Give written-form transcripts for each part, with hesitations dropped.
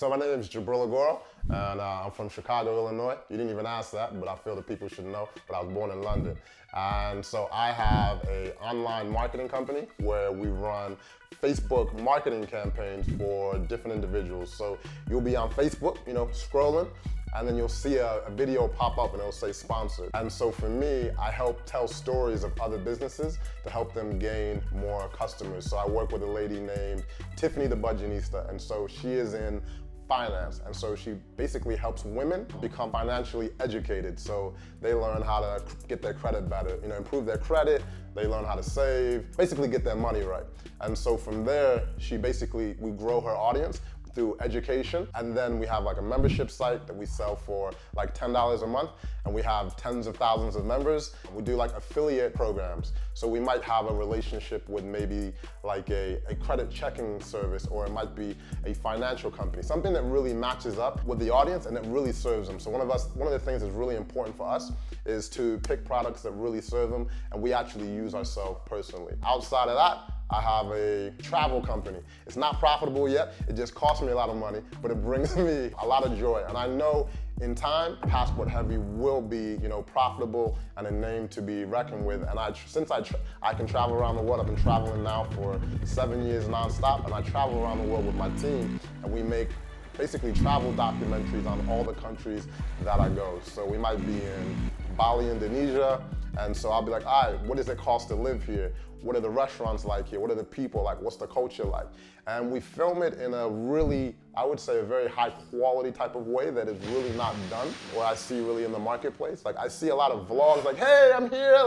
So my name is Jubril Agoro, and I'm from Chicago, Illinois. You didn't even ask that, but I feel that people should know, but I was born in London. And so I have an online marketing company where we run Facebook marketing campaigns for different individuals. So you'll be on Facebook, scrolling, and then you'll see a video pop up and it'll say sponsored. And so for me, I help tell stories of other businesses to help them gain more customers. So I work with a lady named Tiffany the Budgetista, and so she is in finance, and so she basically helps women become financially educated. So they learn how to get their credit better, improve their credit, they learn how to save, basically get their money right. And so from there, we grow her audience through education, and then we have like a membership site that we sell for like $10 a month, and we have tens of thousands of members. We do like affiliate programs, so we might have a relationship with maybe like a credit checking service, or it might be a financial company, something that really matches up with the audience and that really serves them. So one of the things that's really important for us is to pick products that really serve them, and we actually use ourselves personally. Outside of that, I have a travel company. It's not profitable yet. It just costs me a lot of money, but it brings me a lot of joy. And I know in time, Passport Heavy will be, profitable and a name to be reckoned with. And since I can travel around the world, I've been traveling now for 7 years nonstop, and I travel around the world with my team, and we make basically travel documentaries on all the countries that I go. So we might be in Bali, Indonesia, and so I'll be like, all right, what does it cost to live here? What are the restaurants like here? What are the people like? What's the culture like? And we film it in a really, I would say, a very high quality type of way that is really not done, or I see really in the marketplace. Like I see a lot of vlogs like, hey, I'm here,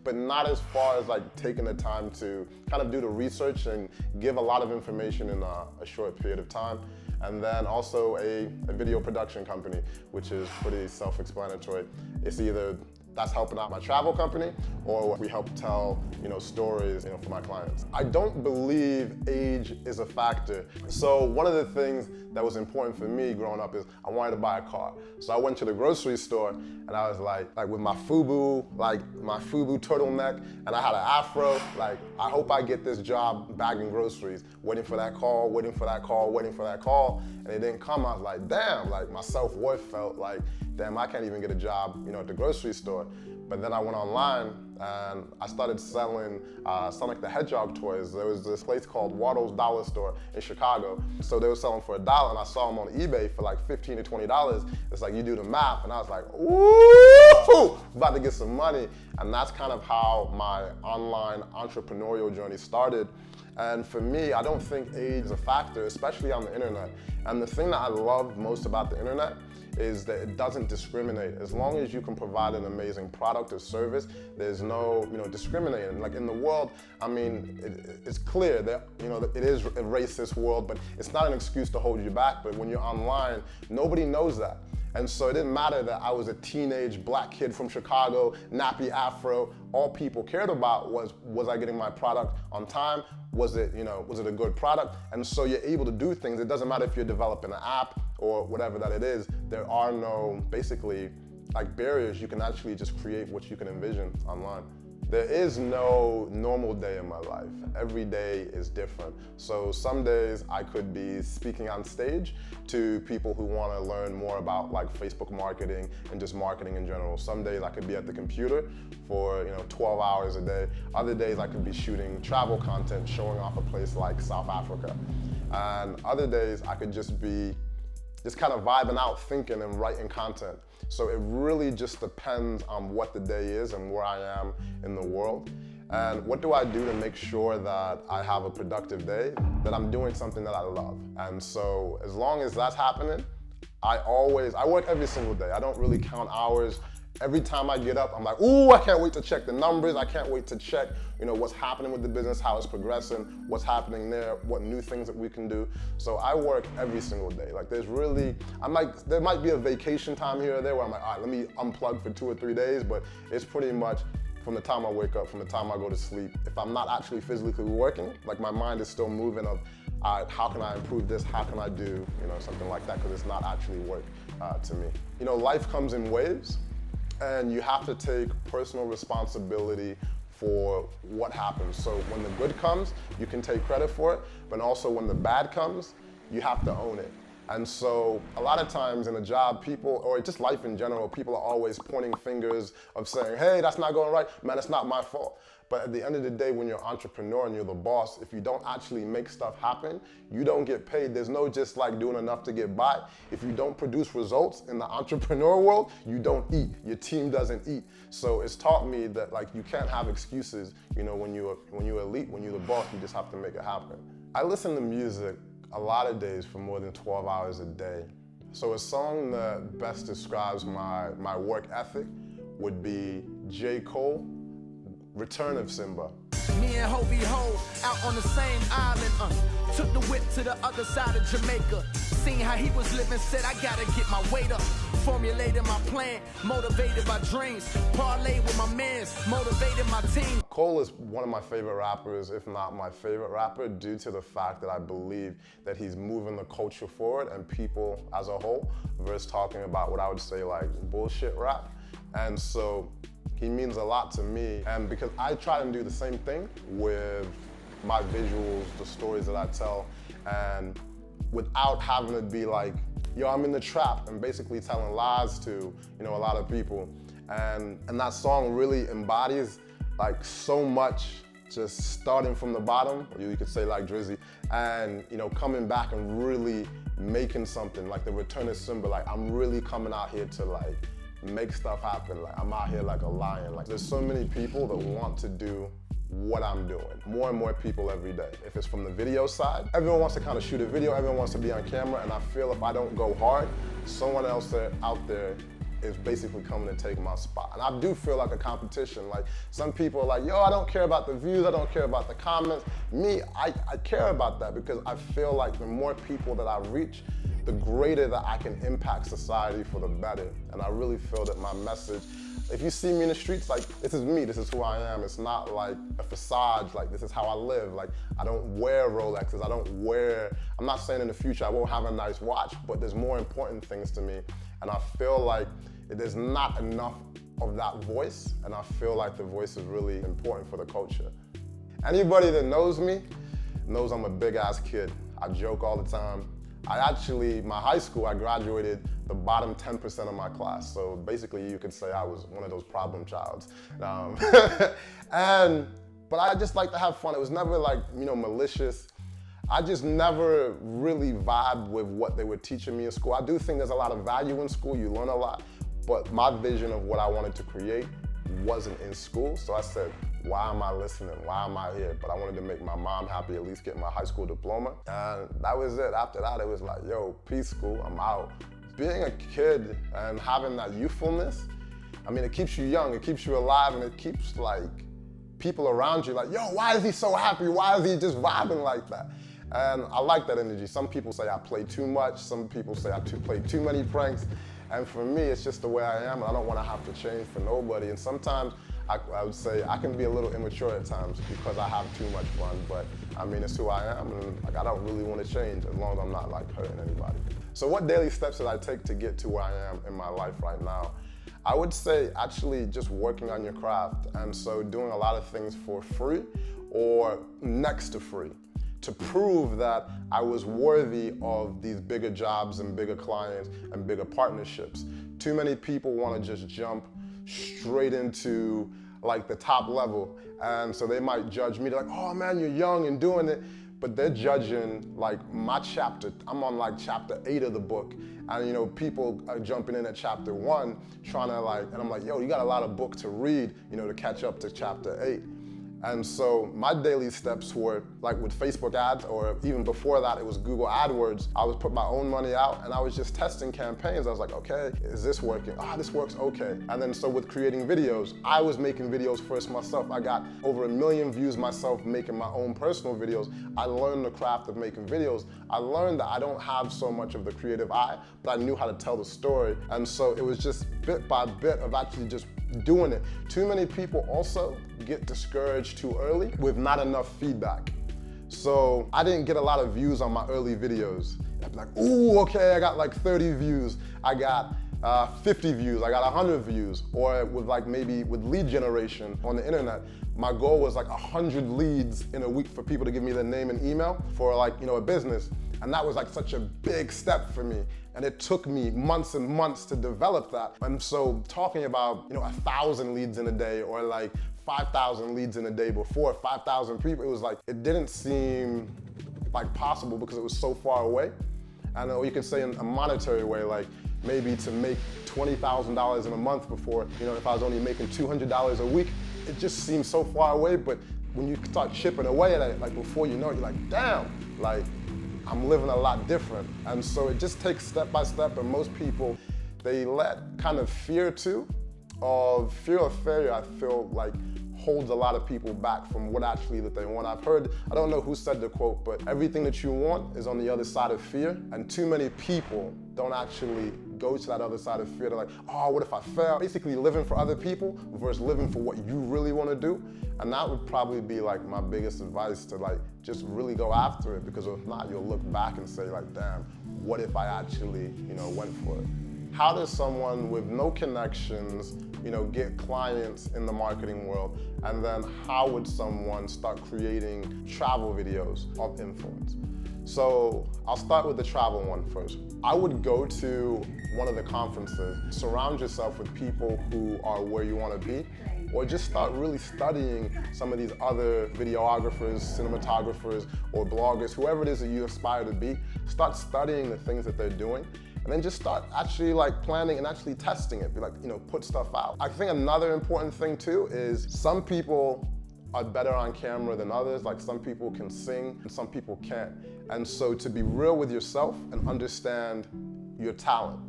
but not as far as like taking the time to kind of do the research and give a lot of information in a short period of time. And then also a video production company, which is pretty self-explanatory. It's either that's helping out my travel company, or we help tell, stories, for my clients. I don't believe age is a factor. So one of the things that was important for me growing up is I wanted to buy a car. So I went to the grocery store and I was like with my FUBU, my FUBU turtleneck, and I had an afro, I hope I get this job bagging groceries, waiting for that call, waiting for that call, waiting for that call, and it didn't come. I was like, damn, my self-worth felt like, damn, I can't even get a job, at the grocery store. But then I went online and I started selling Sonic the Hedgehog toys. There was this place called Waldo's Dollar Store in Chicago. So they were selling for $1, and I saw them on eBay for like $15 to $20. It's like, you do the math, and I was like, ooh, about to get some money. And that's kind of how my online entrepreneurial journey started. And for me, I don't think age is a factor, especially on the internet. And the thing that I love most about the internet is that it doesn't discriminate. As long as you can provide an amazing product or service, there's no, discriminating. Like in the world, it's clear that, it is a racist world, but it's not an excuse to hold you back. But when you're online, nobody knows that. And so it didn't matter that I was a teenage black kid from Chicago, nappy afro. All people cared about was I getting my product on time? Was it a good product? And so you're able to do things. It doesn't matter if you're developing an app or whatever that it is. There are no, basically, barriers. You can actually just create what you can envision online. There is no normal day in my life. Every day is different. So some days I could be speaking on stage to people who want to learn more about Facebook marketing and just marketing in general. Some days I could be at the computer for 12 hours a day. Other days I could be shooting travel content, showing off a place like South Africa. And other days I could just be kind of vibing out, thinking and writing content. So it really just depends on what the day is and where I am in the world. And what do I do to make sure that I have a productive day, that I'm doing something that I love. And so as long as that's happening, I work every single day. I don't really count hours. Every time I get up, I'm like, ooh, I can't wait to check the numbers. I can't wait to check, what's happening with the business, how it's progressing, what's happening there, what new things that we can do. So I work every single day. There might be a vacation time here or there where I'm like, all right, let me unplug for 2 or 3 days, but it's pretty much from the time I wake up, from the time I go to sleep. If I'm not actually physically working, my mind is still moving of, all right, how can I improve this? How can I do, something like that? Because it's not actually work to me. Life comes in waves. And you have to take personal responsibility for what happens. So when the good comes, you can take credit for it, but also when the bad comes, you have to own it. And so a lot of times in a job, people, or just life in general, people are always pointing fingers of saying, hey, that's not going right. Man, it's not my fault. But at the end of the day, when you're an entrepreneur and you're the boss, if you don't actually make stuff happen, you don't get paid. There's no just like doing enough to get by. If you don't produce results in the entrepreneur world, you don't eat. Your team doesn't eat. So it's taught me that like you can't have excuses. You know, when you're elite, when you're the boss, you just have to make it happen. I listen to music a lot of days for more than 12 hours a day. So a song that best describes my work ethic would be J. Cole, Return of Simba. Me and Hobie Ho out on the same island, took the whip to the other side of Jamaica. Seen how he was living, said I gotta get my weight up. Formulated my plan, motivated by dreams. Parlayed with my mans, motivated my team. Cole is one of my favorite rappers, if not my favorite rapper, due to the fact that I believe that he's moving the culture forward and people as a whole, versus talking about what I would say like bullshit rap. And so he means a lot to me, and because I try and do the same thing with my visuals, the stories that I tell, and without having to be like, yo, I'm in the trap, and basically telling lies to, you know, a lot of people. And that song really embodies like so much, just starting from the bottom, or you could say like Drizzy, and you know, coming back and really making something like the Return of Simba. Like I'm really coming out here to like make stuff happen. Like I'm out here like a lion. Like there's so many people that want to do what I'm doing. More and more people every day. If it's from the video side, everyone wants to kind of shoot a video, everyone wants to be on camera, and I feel if I don't go hard, someone else out there is basically coming to take my spot. And I do feel like a competition. Like some people are like, yo, I don't care about the views, I don't care about the comments. Me, I care about that because I feel like the more people that I reach, the greater that I can impact society for the better. And I really feel that my message, if you see me in the streets, like this is me, this is who I am. It's not like a facade, like this is how I live. Like I don't wear Rolexes, I'm not saying in the future I won't have a nice watch, but there's more important things to me. And I feel like there's not enough of that voice, and I feel like the voice is really important for the culture. Anybody that knows me knows I'm a big ass kid. I joke all the time. My high school, I graduated the bottom 10% of my class. So basically you could say I was one of those problem childs. But I just like to have fun. It was never like, you know, malicious. I just never really vibed with what they were teaching me in school. I do think there's a lot of value in school, you learn a lot, but my vision of what I wanted to create wasn't in school. So I said, why am I listening? Why am I here? But I wanted to make my mom happy, at least get my high school diploma. And that was it. After that, it was like, yo, peace school, I'm out. Being a kid and having that youthfulness, I mean, it keeps you young, it keeps you alive, and it keeps like people around you like, yo, why is he so happy? Why is he just vibing like that? And I like that energy. Some people say I play too much. Some people say I play too many pranks. And for me, it's just the way I am, and I don't want to have to change for nobody. And sometimes I would say I can be a little immature at times because I have too much fun, but I mean, it's who I am, and like I don't really want to change as long as I'm not like hurting anybody. So what daily steps did I take to get to where I am in my life right now? I would say actually just working on your craft, and so doing a lot of things for free or next to free to prove that I was worthy of these bigger jobs and bigger clients and bigger partnerships. Too many people want to just jump straight into like the top level, and so they might judge me. They're like, oh man, you're young and doing it, but they're judging like my chapter. I'm on like chapter 8 of the book, and you know, people are jumping in at chapter 1 trying to like, and I'm like, yo, you got a lot of book to read, you know, to catch up to chapter 8. And so my daily steps were like with Facebook ads, or even before that, it was Google AdWords. I was put my own money out and I was just testing campaigns. I was like, okay, is this working? Ah, this works, okay. And then so with creating videos, I was making videos first myself. I got over 1 million views myself making my own personal videos. I learned the craft of making videos. I learned that I don't have so much of the creative eye, but I knew how to tell the story. And so it was just bit by bit of actually just doing it. Too many people also get discouraged too early with not enough feedback. So I didn't get a lot of views on my early videos. I'd be like, ooh, okay, I got like 30 views. I got 50 views, I got 100 views. Or with like maybe with lead generation on the internet, my goal was like 100 leads in a week for people to give me their name and email for like, you know, a business. And that was like such a big step for me. And it took me months and months to develop that. And so talking about, 1,000 leads in a day or like 5,000 leads in a day before, 5,000 people, it was like, it didn't seem like possible because it was so far away. And or you could say in a monetary way, like maybe to make $20,000 in a month before, if I was only making $200 a week, it just seems so far away. But when you start chipping away at it, like before you know it, you're like, damn, like I'm living a lot different. And so it just takes step by step, and most people, they let kind of fear of failure, I feel like holds a lot of people back from what actually that they want. I've heard, I don't know who said the quote, but everything that you want is on the other side of fear. And too many people don't actually go to that other side of fear. They're like, oh, what if I fail? Basically living for other people versus living for what you really want to do. And that would probably be like my biggest advice, to like just really go after it, because if not, you'll look back and say like, damn, what if I actually, went for it? How does someone with no connections, get clients in the marketing world? And then how would someone start creating travel videos of influence? So I'll start with the travel one first. I would go to one of the conferences, surround yourself with people who are where you want to be, or just start really studying some of these other videographers, cinematographers, or bloggers, whoever it is that you aspire to be. Start studying the things that they're doing, and then just start actually like planning and actually testing it. Be like, put stuff out. I think another important thing too is some people are better on camera than others. Like some people can sing and some people can't. And so to be real with yourself and understand your talent.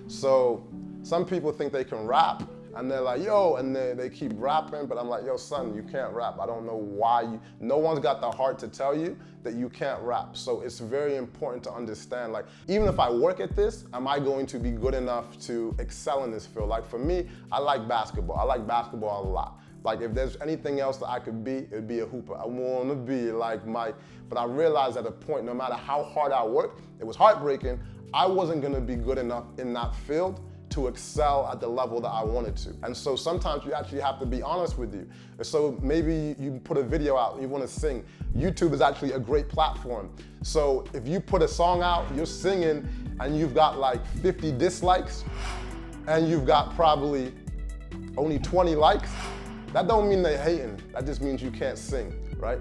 So some people think they can rap, and they're like, yo, and they keep rapping, but I'm like, yo, son, you can't rap. I don't know why no one's got the heart to tell you that you can't rap. So it's very important to understand, like, even if I work at this, am I going to be good enough to excel in this field? Like for me, I like basketball. I like basketball a lot. Like if there's anything else that I could be, it'd be a hooper. I want to be like Mike. But I realized at a point, no matter how hard I worked, it was heartbreaking, I wasn't gonna be good enough in that field to excel at the level that I wanted to. And so sometimes you actually have to be honest with you. And so maybe you put a video out, you wanna sing. YouTube is actually a great platform. So if you put a song out, you're singing, and you've got like 50 dislikes, and you've got probably only 20 likes, that don't mean they're hating. That just means you can't sing, right?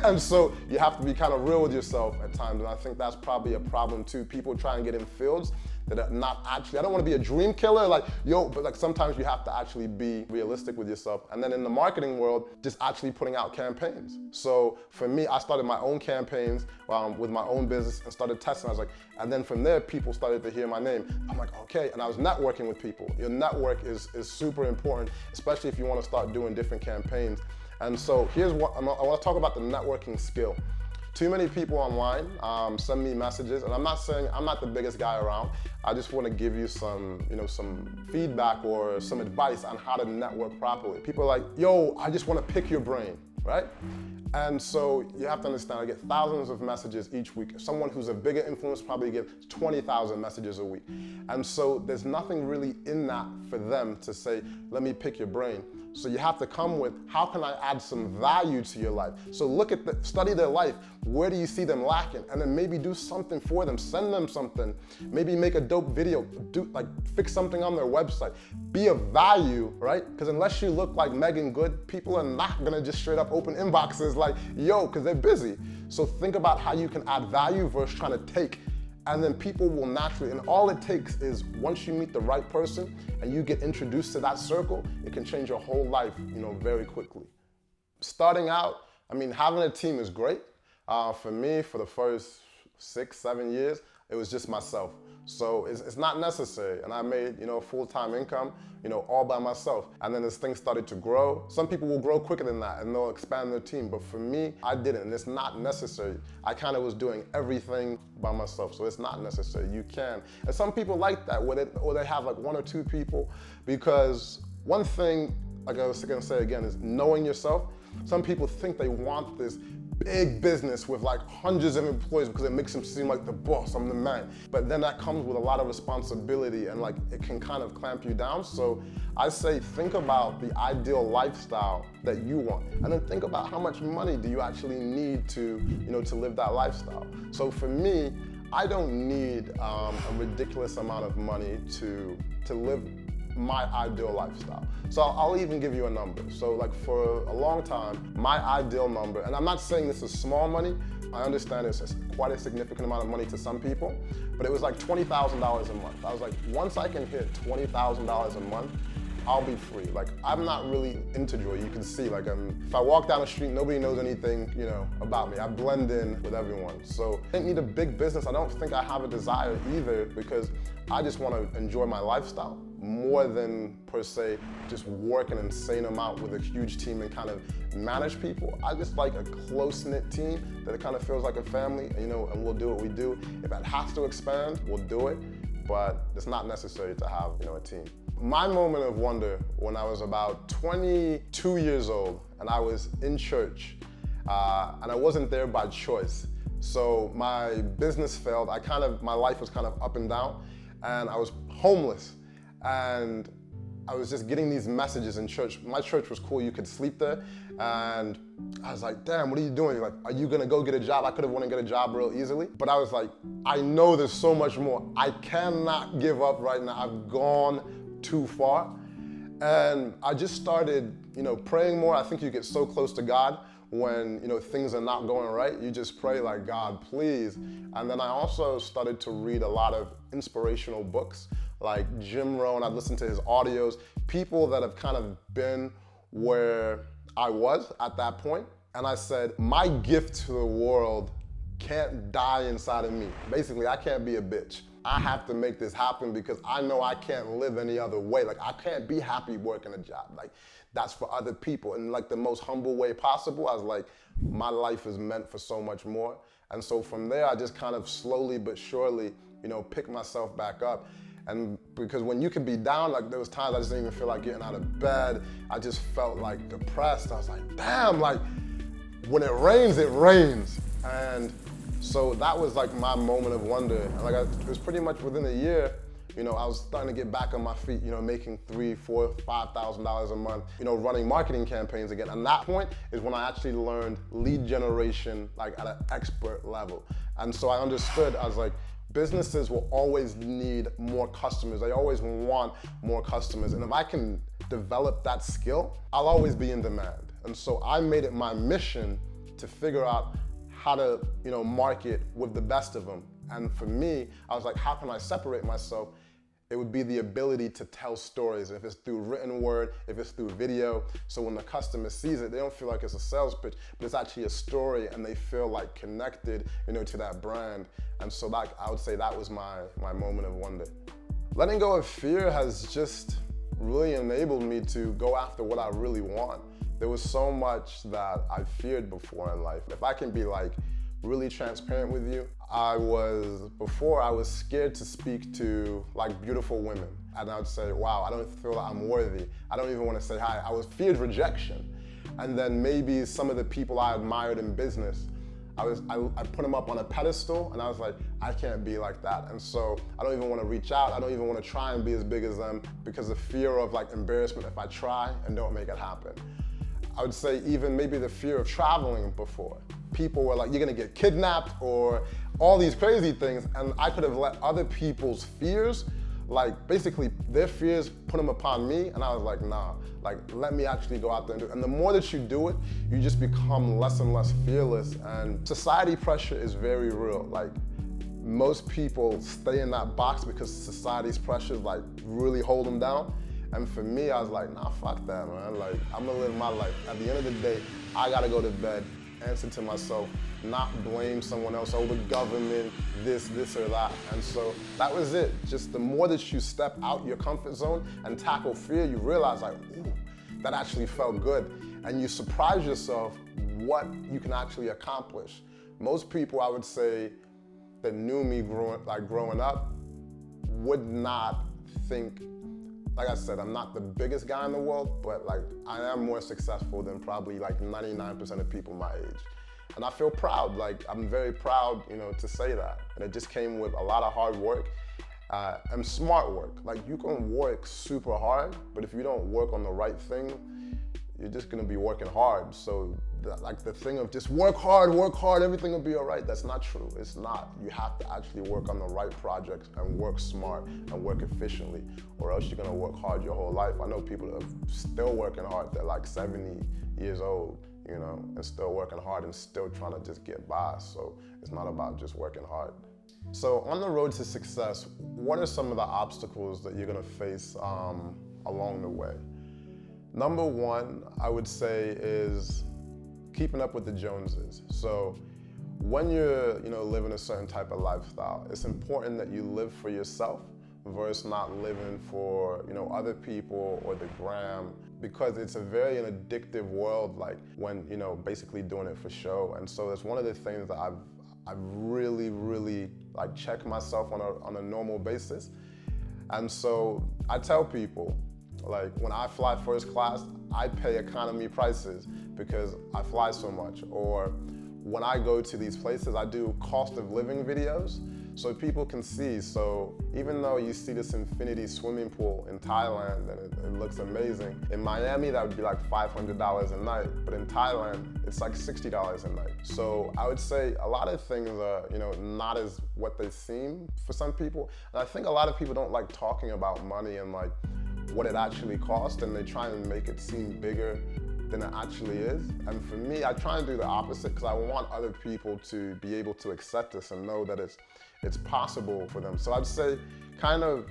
And so you have to be kind of real with yourself at times, and I think that's probably a problem too. People try and get in fields that are not actually, I don't want to be a dream killer, like, yo, but like sometimes you have to actually be realistic with yourself. And then in the marketing world, just actually putting out campaigns. So for me, I started my own campaigns with my own business and started testing. I was like, and then from there, people started to hear my name. I'm like, okay, and I was networking with people. Your network is super important, especially if you want to start doing different campaigns. And so here's what, I want to talk about the networking skill. Too many people online send me messages, and I'm not saying I'm not the biggest guy around. I just want to give you some, some feedback or some advice on how to network properly. People are like, yo, I just want to pick your brain, right? And so you have to understand, I get thousands of messages each week. Someone who's a bigger influencer probably gets 20,000 messages a week. And so there's nothing really in that for them to say, let me pick your brain. So you have to come with, how can I add some value to your life? So look at study their life. Where do you see them lacking? And then maybe do something for them, send them something. Maybe make a dope video, fix something on their website. Be of value, right? Because unless you look like Megan Good, people are not gonna just straight up open inboxes like, yo, because they're busy. So think about how you can add value versus trying to take. And then people will naturally, and all it takes is once you meet the right person and you get introduced to that circle, it can change your whole life, very quickly. Starting out, having a team is great. For me, for the first 6-7 years, it was just myself. So it's not necessary. And I made, full-time income, all by myself. And then as things started to grow, some people will grow quicker than that and they'll expand their team. But for me, I didn't, and it's not necessary. I kind of was doing everything by myself, so it's not necessary. You can. And some people like that, or they have like 1 or 2 people, because one thing, like I was gonna say again, is knowing yourself. Some people think they want this big business with like hundreds of employees because it makes him seem like the boss, I'm the man. But then that comes with a lot of responsibility and like it can kind of clamp you down. So I say think about the ideal lifestyle that you want, and then think about how much money do you actually need to, to live that lifestyle. So for me, I don't need a ridiculous amount of money to live my ideal lifestyle. So I'll even give you a number. So like for a long time, my ideal number, and I'm not saying this is small money, I understand it's quite a significant amount of money to some people, but it was like $20,000 a month. I was like, once I can hit $20,000 a month, I'll be free. Like, I'm not really into joy. You can see, like, if I walk down the street, nobody knows anything, about me. I blend in with everyone. So I don't need a big business. I don't think I have a desire either, because I just want to enjoy my lifestyle more than, per se, just work an insane amount with a huge team and kind of manage people. I just like a close-knit team that kind of feels like a family, and we'll do what we do. If it has to expand, we'll do it, but it's not necessary to have, a team. My moment of wonder when I was about 22 years old and I was in church and I wasn't there by choice. So my business failed. My life was kind of up and down, and I was homeless, and I was just getting these messages in church. My church was cool, you could sleep there, and I was like, damn, what are you doing? You're like, are you gonna go get a job? I could have went and get a job real easily, but I was like, I know there's so much more. I cannot give up right now. I've gone too far. And I just started, praying more. I think you get so close to God when, things are not going right. You just pray like, God, please. And then I also started to read a lot of inspirational books like Jim Rohn. I'd listen to his audios, people that have kind of been where I was at that point. And I said, my gift to the world can't die inside of me. Basically, I can't be a bitch. I have to make this happen because I know I can't live any other way. Like, I can't be happy working a job. Like, that's for other people. In like the most humble way possible, I was like, my life is meant for so much more. And so from there, I just kind of slowly but surely, pick myself back up. And because when you can be down, like there was times I just didn't even feel like getting out of bed. I just felt like depressed. I was like, damn, like when it rains, it rains. And so that was like my moment of wonder. And like it was pretty much within a year, I was starting to get back on my feet, making $3,000, $4,000, $5,000 a month, running marketing campaigns again. And that point is when I actually learned lead generation, like at an expert level. And so I understood, I was like, businesses will always need more customers. They always want more customers. And if I can develop that skill, I'll always be in demand. And so I made it my mission to figure out how to, market with the best of them. And for me, I was like, how can I separate myself? It would be the ability to tell stories. If it's through written word, if it's through video. So when the customer sees it, they don't feel like it's a sales pitch, but it's actually a story, and they feel like connected, to that brand. And so that, I would say that was my moment of wonder. Letting go of fear has just really enabled me to go after what I really want. There was so much that I feared before in life. If I can be like really transparent with you, before I was scared to speak to like beautiful women. And I would say, wow, I don't feel like I'm worthy. I don't even want to say hi. I was feared rejection. And then maybe some of the people I admired in business, I put them up on a pedestal, and I was like, I can't be like that. And so I don't even want to reach out. I don't even want to try and be as big as them because of fear of like embarrassment if I try and don't make it happen. I would say even maybe the fear of traveling before. People were like, you're gonna get kidnapped or all these crazy things, and I could have let other people's fears, like basically their fears, put them upon me, and I was like, nah, like let me actually go out there and do it. And the more that you do it, you just become less and less fearless, and society pressure is very real. Like most people stay in that box because society's pressures like really hold them down. And for me, I was like, nah, fuck that, man. Like, I'm gonna live my life. At the end of the day, I gotta go to bed, answer to myself, not blame someone else, oh, the government, this or that. And so that was it. Just the more that you step out your comfort zone and tackle fear, you realize like, ooh, that actually felt good. And you surprise yourself what you can actually accomplish. Most people, I would say, that knew me growing up would not think, like I said, I'm not the biggest guy in the world, but like I am more successful than probably like 99% of people my age. And I feel proud, like I'm very proud, to say that. And it just came with a lot of hard work and smart work. Like you can work super hard, but if you don't work on the right thing, you're just gonna be working hard. So the thing of just work hard, everything will be all right, that's not true. It's not. You have to actually work on the right projects and work smart and work efficiently, or else you're gonna work hard your whole life. I know people that are still working hard, they're like 70 years old, and still working hard and still trying to just get by. So it's not about just working hard. So on the road to success, what are some of the obstacles that you're gonna face along the way? Number one, I would say, is keeping up with the Joneses. So when you're living a certain type of lifestyle, it's important that you live for yourself versus not living for other people or the gram, because it's a very addictive world, like when basically doing it for show. And so it's one of the things that I've really like checked myself on a normal basis. And so I tell people, like when I fly first class, I pay economy prices because I fly so much. Or when I go to these places, I do cost of living videos so people can see. So even though you see this infinity swimming pool in Thailand and it looks amazing, in Miami that would be like $500 a night, but in Thailand it's like $60 a night. So I would say a lot of things are not as what they seem for some people. And I think a lot of people don't like talking about money and like what it actually costs, and they try and make it seem bigger than it actually is. And for me, I try and do the opposite because I want other people to be able to accept this and know that it's possible for them. So I'd say kind of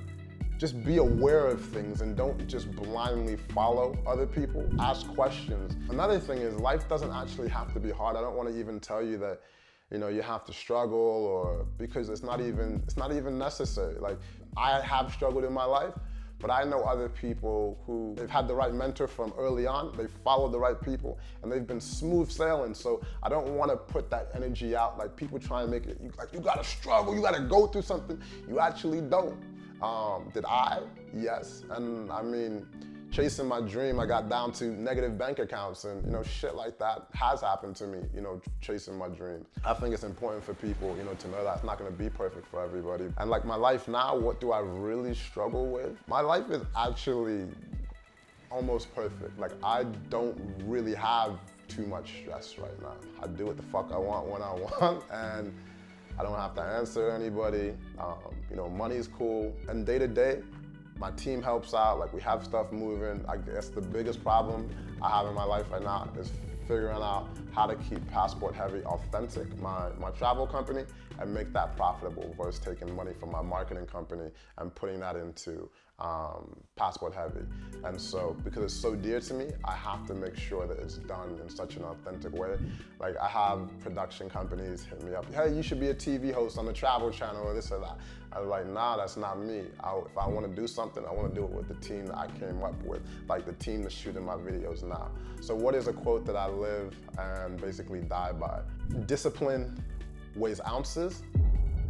just be aware of things and don't just blindly follow other people. Ask questions. Another thing is life doesn't actually have to be hard. I don't want to even tell you that you have to struggle, or because it's not even necessary. Like I have struggled in my life, but I know other people who they've had the right mentor from early on, they followed the right people, and they've been smooth sailing. So I don't want to put that energy out. Like people try and make it, you gotta struggle, you gotta go through something. You actually don't. Did I? Yes. And I mean, chasing my dream, I got down to negative bank accounts and shit like that has happened to me, chasing my dream. I think it's important for people, to know that it's not gonna be perfect for everybody. And like my life now, what do I really struggle with? My life is actually almost perfect. Like I don't really have too much stress right now. I do what the fuck I want when I want, and I don't have to answer anybody. Money's cool, and day to day, my team helps out, like we have stuff moving. I guess the biggest problem I have in my life right now is figuring out how to keep Passport Heavy authentic, my travel company, and make that profitable versus taking money from my marketing company and putting that into Passport Heavy. And so, because it's so dear to me, I have to make sure that it's done in such an authentic way. Like I have production companies hit me up, hey, you should be a TV host on the Travel Channel or this or that. I was like, nah, that's not me. If I want to do something, I want to do it with the team that I came up with, like the team that's shooting my videos now. So what is a quote that I live and basically die by? Discipline weighs ounces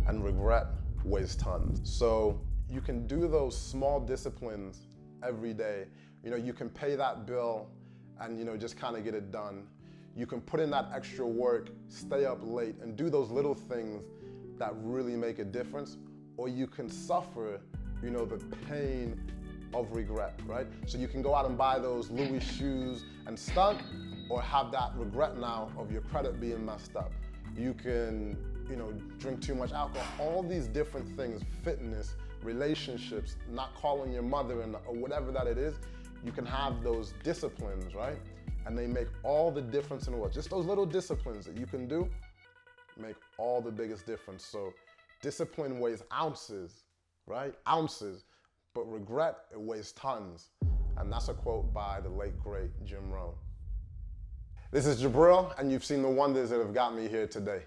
and regret weighs tons. So you can do those small disciplines every day. You can pay that bill and just kind of get it done. You can put in that extra work, stay up late, and do those little things that really make a difference. Or you can suffer, the pain of regret, right? So you can go out and buy those Louis shoes and stunt, or have that regret now of your credit being messed up. You can, drink too much alcohol, all these different things, fitness, relationships, not calling your mother, or whatever that it is. You can have those disciplines, right? And they make all the difference in the world. Just those little disciplines that you can do make all the biggest difference. So discipline weighs ounces, right? Ounces. But regret, it weighs tons. And that's a quote by the late, great Jim Rohn. This is Jubril, and you've seen the wonders that have got me here today.